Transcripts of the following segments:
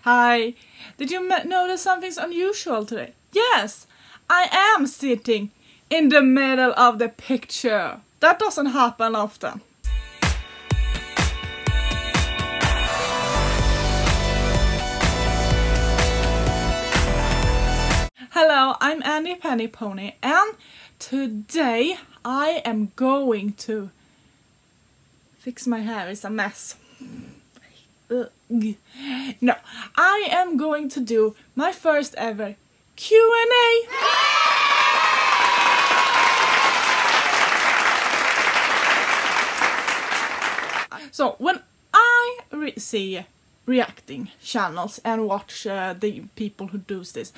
Hi, did you notice something's unusual today? Yes, I am sitting in the middle of the picture. That doesn't happen often. Hello, I'm Annie Penny Pony, and today I am going to fix my hair. It's a mess. No, I am going to do my first ever Q&A. So when I see reacting channels and watch the people who do this,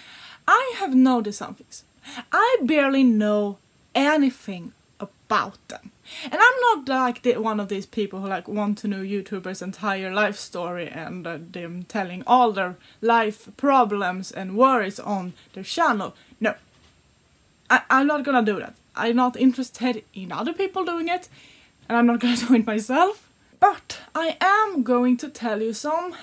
I have noticed some things. I barely know anything about them. And I'm not like one of these people who want to know YouTubers' entire life story and them telling all their life problems and worries on their channel. No, I'm not gonna do that. I'm not interested in other people doing it, and I'm not gonna do it myself. But I am going to tell you some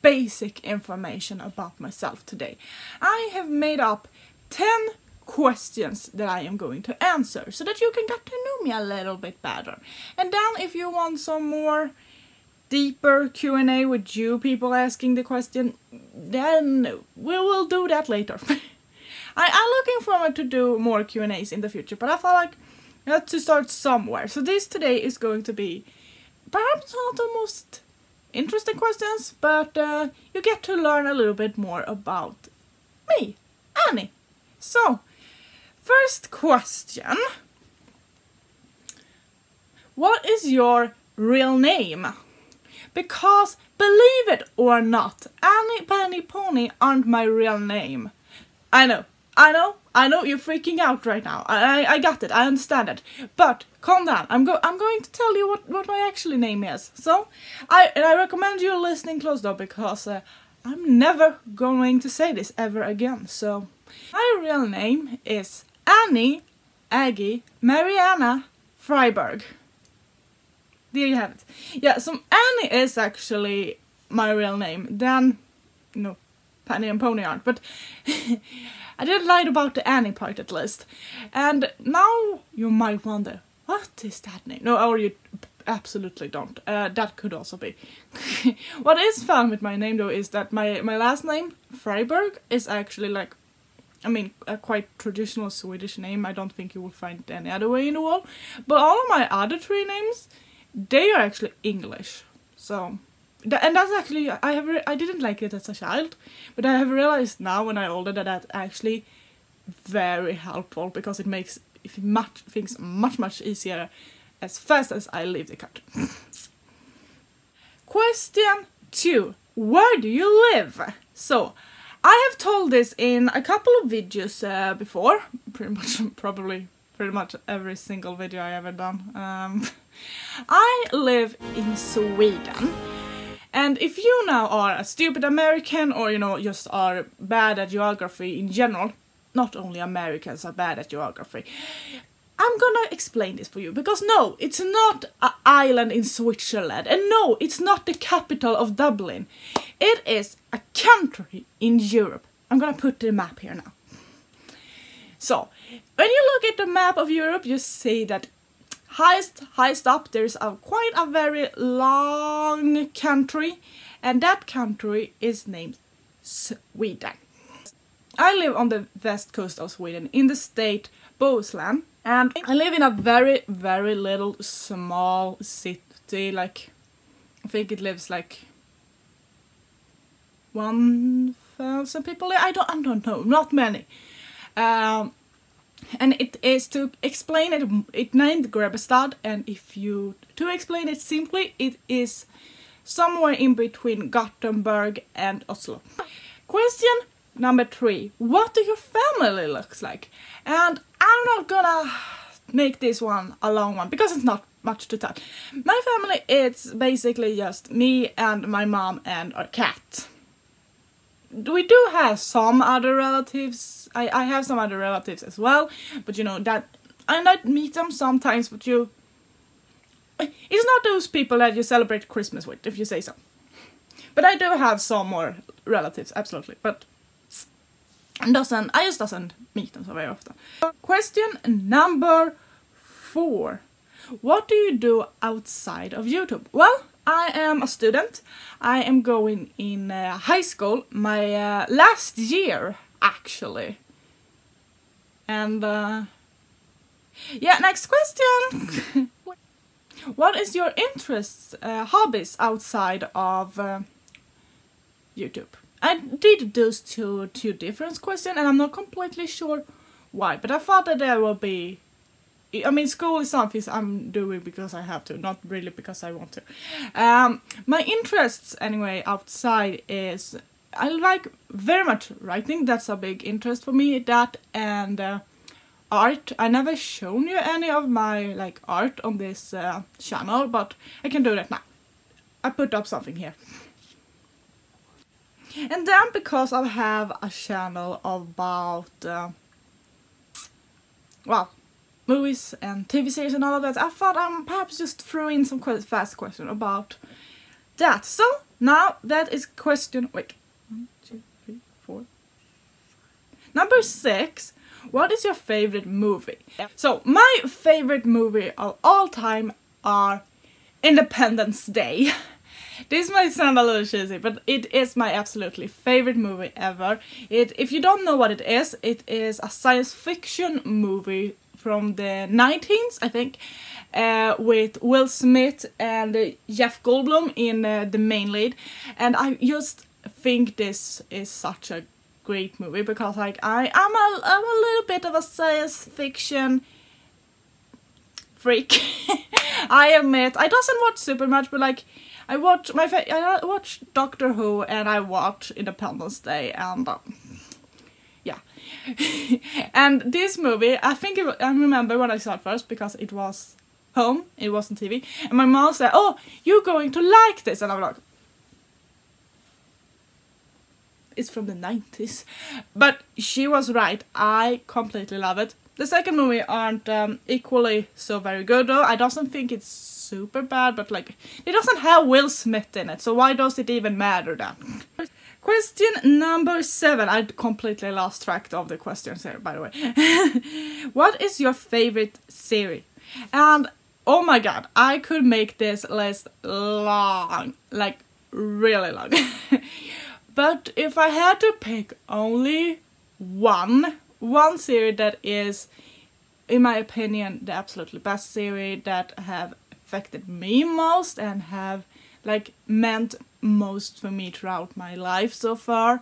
basic information about myself today. I have made up 10 questions that I am going to answer so that you can get to know me a little bit better. And then if you want some more deeper Q&A with you people asking the question, then we will do that later. I'm looking forward to do more Q&As in the future, but I felt like I had to start somewhere. So this today is going to be perhaps not the most interesting questions, but you get to learn a little bit more about me, Annie. So, first question. What is your real name? Because, believe it or not, Annie Penny Pony aren't my real name. I know, you're freaking out right now. I got it, I understand it. But calm down. I'm going to tell you what my actual name is. So, I recommend you listening close though, because I'm never going to say this ever again. So, my real name is Annie Aggie Mariana Freiberg. There you have it. Yeah, so Annie is actually my real name. Then, no, Penny and Pony aren't, but I did lie about the Annie part at least. And now you might wonder, what is that name? No, or you absolutely don't. That could also be. What is fun with my name though is that my last name, Freiberg, is actually a quite traditional Swedish name. I don't think you will find it any other way in the world. But all of my other 3 names, they are actually English. So, and that's actually, I didn't like it as a child, but I have realized now when I'm older that that's actually very helpful, because it makes things much easier as fast as I leave the country. Question 2. Where do you live? So, I have told this in a couple of videos before, probably pretty much every single video I ever done. I live in Sweden, and if you now are a stupid American, or just are bad at geography in general, not only Americans are bad at geography, I'm gonna explain this for you, because no, it's not an island in Switzerland, and no, it's not the capital of Dublin. It is a country in Europe. I'm gonna put the map here now. So, when you look at the map of Europe, you see that highest up there's quite a very long country, and that country is named Sweden. I live on the west coast of Sweden, in the state Bohuslän, and I live in a very little small city. I think it lives 1,000 people. I don't know, not many. And it is, to explain it, it's named Grebbestad, and to explain it simply, it is somewhere in between Gothenburg and Oslo. Question number 3. What do your family looks like? And I'm not gonna make this one a long one, because it's not much to tell. My family, it's basically just me and my mom and our cat. We do have some other relatives. I have some other relatives as well, but that I meet them sometimes, but it's not those people that you celebrate Christmas with, if you say so. But I do have some more relatives, absolutely. But I just doesn't meet them so very often. Question number 4. What do you do outside of YouTube? Well, I am a student. I am going in high school, my last year actually. And yeah, next question. What is your interests, hobbies outside of YouTube? I did those two different questions, and I'm not completely sure why, but I thought that there will be. I mean, school is something I'm doing because I have to, not really because I want to. My interests, anyway, outside is I like very much writing. That's a big interest for me. That and art. I never shown you any of my like art on this channel, but I can do that now. I put up something here. And then because I have a channel about well, movies and TV series and all of that, I thought perhaps just throw in some fast question about that. So now that is question, wait, 1, 2, 3, 4, 5. Number 6. What is your favorite movie? So my favorite movie of all time are Independence Day. This might sound a little cheesy, but it is my absolutely favorite movie ever. If you don't know what it is a science fiction movie from the 19th, I think, with Will Smith and Jeff Goldblum in the main lead. And I just think this is such a great movie because like I'm a little bit of a science fiction freak. I admit I doesn't watch super much, but like I watch Doctor Who and I watch Independence Day, and yeah. And this movie, I remember when I saw it first because it was home, it wasn't TV, and my mom said, "Oh, you're going to like this," and I'm like, it's from the 90s, but she was right. I completely love it. The second movie aren't equally so very good though. I don't think it's super bad, but like it doesn't have Will Smith in it, so why does it even matter then? Question number 7. I completely lost track of the questions here, by the way. What is your favorite series? And oh my god, I could make this list long, like really long. But if I had to pick only one series that is, in my opinion, the absolutely best series that have affected me most and have like meant most for me throughout my life so far,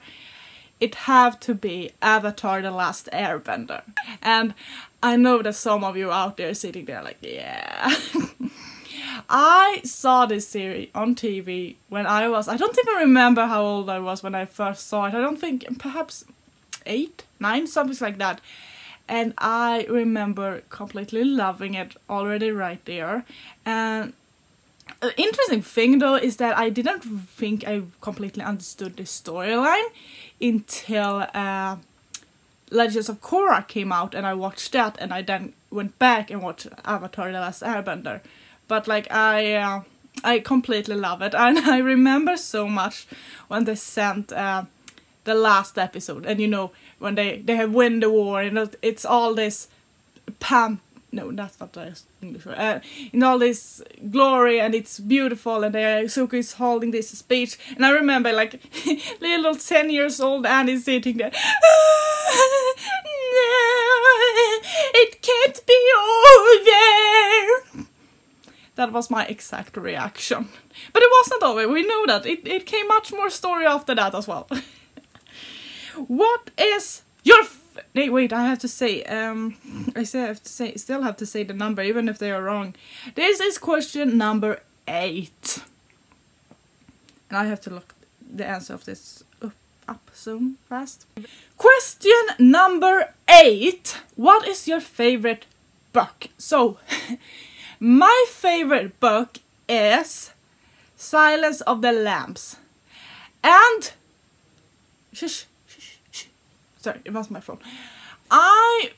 it have to be Avatar: The Last Airbender. And I know that some of you out there sitting there like, yeah. I saw this series on TV when I don't even remember how old I was when I first saw it. I don't think, perhaps 8, 9, something like that. And I remember completely loving it already right there. And the interesting thing though is that I didn't think I completely understood the storyline until Legends of Korra came out, and I watched that, and I then went back and watched Avatar: The Last Airbender. But like I completely love it, and I remember so much when they sent the last episode, and you know when they have won the war, and it's all this no, that's not the English word. In all this glory, and it's beautiful, and Zuko is holding this speech, and I remember like little 10 years old Annie sitting there. No, it can't be over. That was my exact reaction. But it wasn't over, we know that. It came much more story after that as well. What is your... Wait, I have to say, still have to say the number, even if they are wrong. This is question number 8. And I have to look the answer of this up soon, fast. Question number 8. What is your favorite book? So... my favorite book is Silence of the Lambs. And... Sorry, it was my phone. I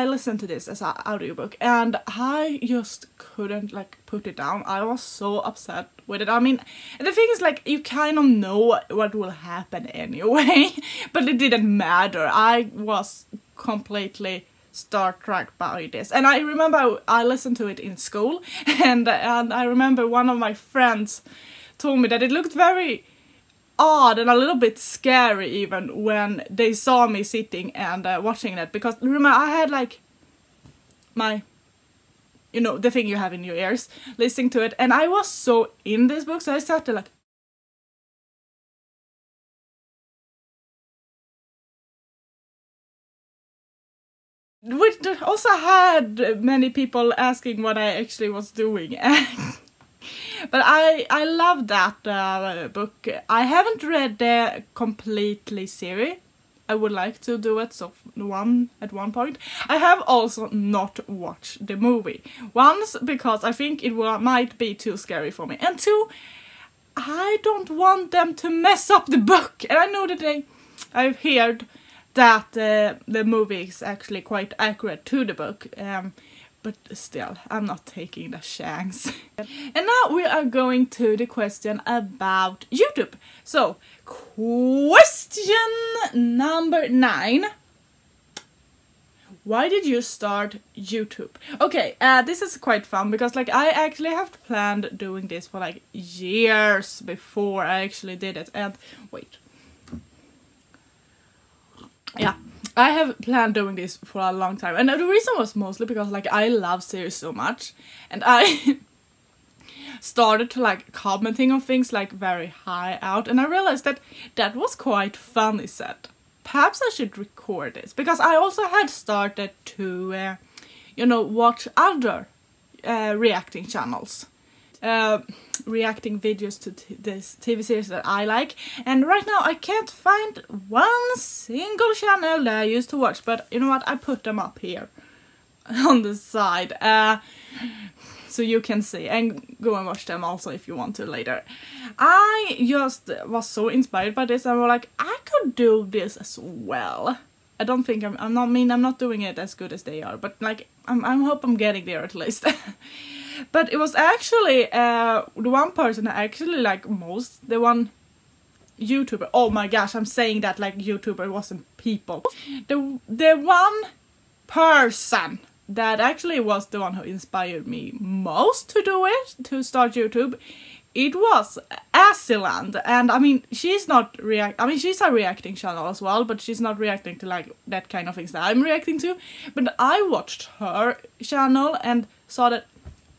listened to this as an audiobook, and I just couldn't like put it down. I was so upset with it. I mean, the thing is, like, you kind of know what will happen anyway, but it didn't matter. I was completely starstruck by this, and I remember I listened to it in school, and I remember one of my friends told me that it looked very odd and a little bit scary even when they saw me sitting and watching it, because remember I had like my, you know, the thing you have in your ears, listening to it, and I was so in this book, so I started like, which also had many people asking what I actually was doing. But I love that book. I haven't read the completely series. I would like to do it at one point. I have also not watched the movie. Once, because I think it might be too scary for me. And two, I don't want them to mess up the book. And I know that I've heard that the movie is actually quite accurate to the book. But still, I'm not taking the chance. And now we are going to the question about YouTube. So, question number 9. Why did you start YouTube? Okay, this is quite fun because like I actually have planned doing this for like years before I actually did it. And wait. Yeah. I have planned doing this for a long time, and the reason was mostly because like I love series so much, and I started to like commenting on things like very high out, and I realized that that was quite funny said. Perhaps I should record this, because I also had started to you know, watch other reacting channels. Reacting videos to this TV series that I like, and right now I can't find one single channel that I used to watch, but you know what, I put them up here on the side so you can see, and go and watch them also if you want to later. I just was so inspired by this, and I was like, I could do this as well. I don't think I'm not doing it as good as they are, but like I hope I'm getting there at least. But it was actually the one person I actually like most, the one YouTuber. Oh my gosh, I'm saying that like YouTuber wasn't people. The one person that actually was the one who inspired me most to do it, to start YouTube, it was Asyland. And I mean, she's not she's a reacting channel as well, but she's not reacting to like that kind of things that I'm reacting to. But I watched her channel and saw that,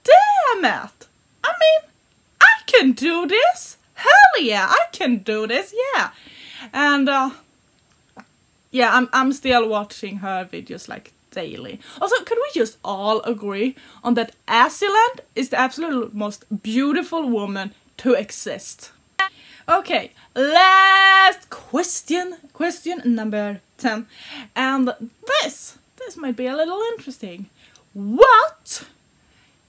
damn it! I mean, I can do this! Hell yeah, I can do this, yeah! And yeah, I'm still watching her videos like daily. Also, could we just all agree on that Asyland is the absolute most beautiful woman to exist? Okay, last question number 10, and this might be a little interesting. What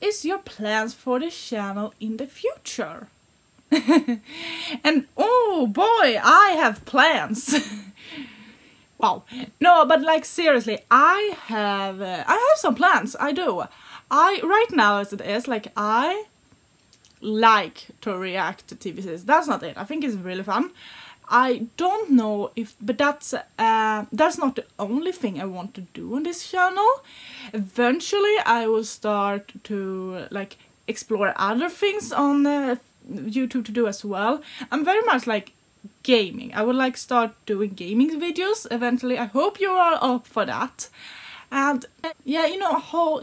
is your plans for the channel in the future? And oh boy, I have plans. Wow. No, but like seriously, I have some plans. I do. Right now as it is, like I like to react to TV series. That's not it. I think it's really fun. I don't know if, but that's not the only thing I want to do on this channel. Eventually, I will start to like explore other things on YouTube to do as well. I'm very much like gaming. I would like start doing gaming videos eventually. I hope you are up for that. And yeah, you know, a whole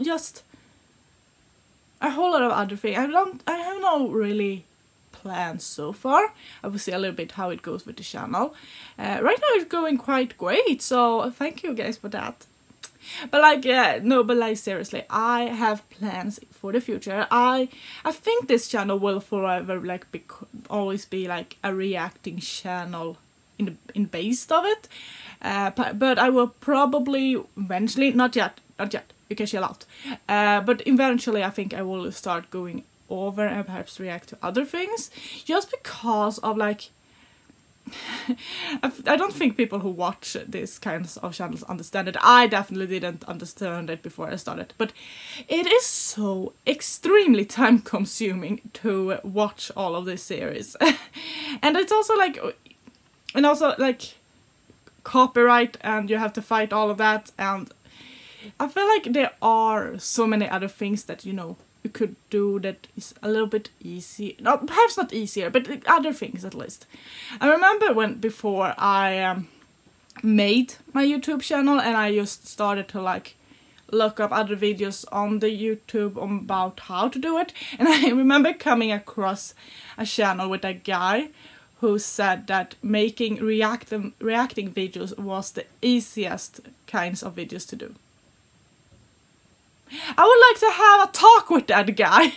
lot of other things. I have no really plans so far. I will see a little bit how it goes with the channel. Right now it's going quite great, so thank you guys for that. But like, yeah, no, but like seriously, I have plans for the future. I think this channel will forever like always be like a reacting channel in base of it. But I will probably eventually, not yet, you can chill out. But eventually I think I will start going over and perhaps react to other things, just because of like I don't think people who watch these kinds of channels understand it. I definitely didn't understand it before I started, but it is so extremely time consuming to watch all of this series. And it's also like copyright, and you have to fight all of that, and I feel like there are so many other things that, you know, you could do that is a little bit easy. No, perhaps not easier, but other things at least. I remember before I made my YouTube channel and I just started to like look up other videos on the YouTube about how to do it, and I remember coming across a channel with a guy who said that making reacting videos was the easiest kinds of videos to do. I would like to have a talk with that guy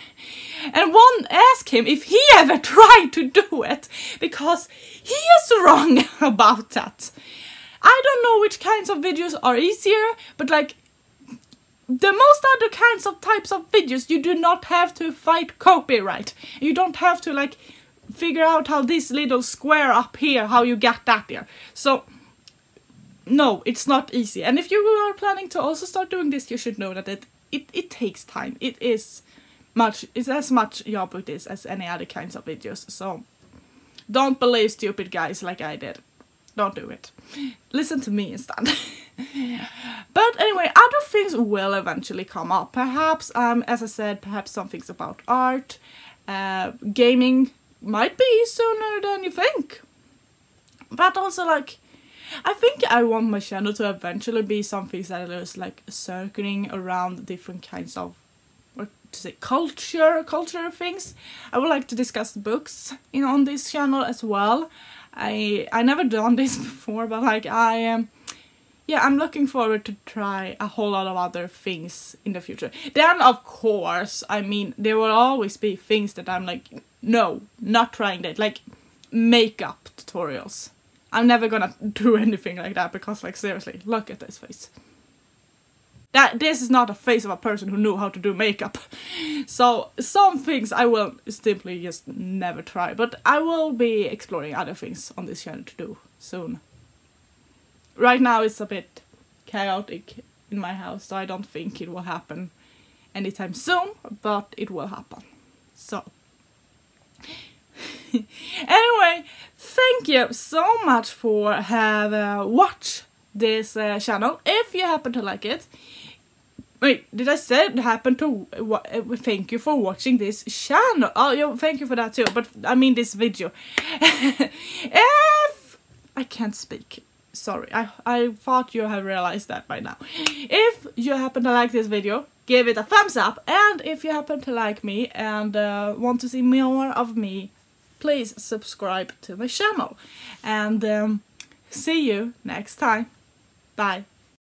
and ask him if he ever tried to do it, because he is wrong about that. I don't know which kinds of videos are easier, but like the most other kinds of types of videos, you do not have to fight copyright. You don't have to like figure out how this little square up here, how you get that there. So no, it's not easy. And if you are planning to also start doing this, you should know that it takes time. It's as much job with this as any other kinds of videos. So don't believe stupid guys like I did. Don't do it. Listen to me instead. But anyway, other things will eventually come up. Perhaps, as I said, perhaps some things about art. Gaming might be sooner than you think. But also like, I think I want my channel to eventually be something that is like circling around different kinds of, what to say, culture things. I would like to discuss books on this channel as well. I never done this before, but like I'm looking forward to try a whole lot of other things in the future. Then of course, I mean, there will always be things that I'm like, no, not trying that, like makeup tutorials. I'm never gonna do anything like that, because like seriously, look at this face. This is not a face of a person who knew how to do makeup. So some things I will simply just never try, but I will be exploring other things on this channel to do soon. Right now it's a bit chaotic in my house, so I don't think it will happen anytime soon, but it will happen. So anyway, thank you so much for have watched this channel. If you happen to like it, wait, did I say happen to thank you for watching this channel? Oh, yeah, thank you for that too, but I mean this video. If I can't speak, sorry, I thought you have realized that by now. If you happen to like this video, give it a thumbs up, and if you happen to like me and want to see more of me, please subscribe to my channel, and see you next time. Bye.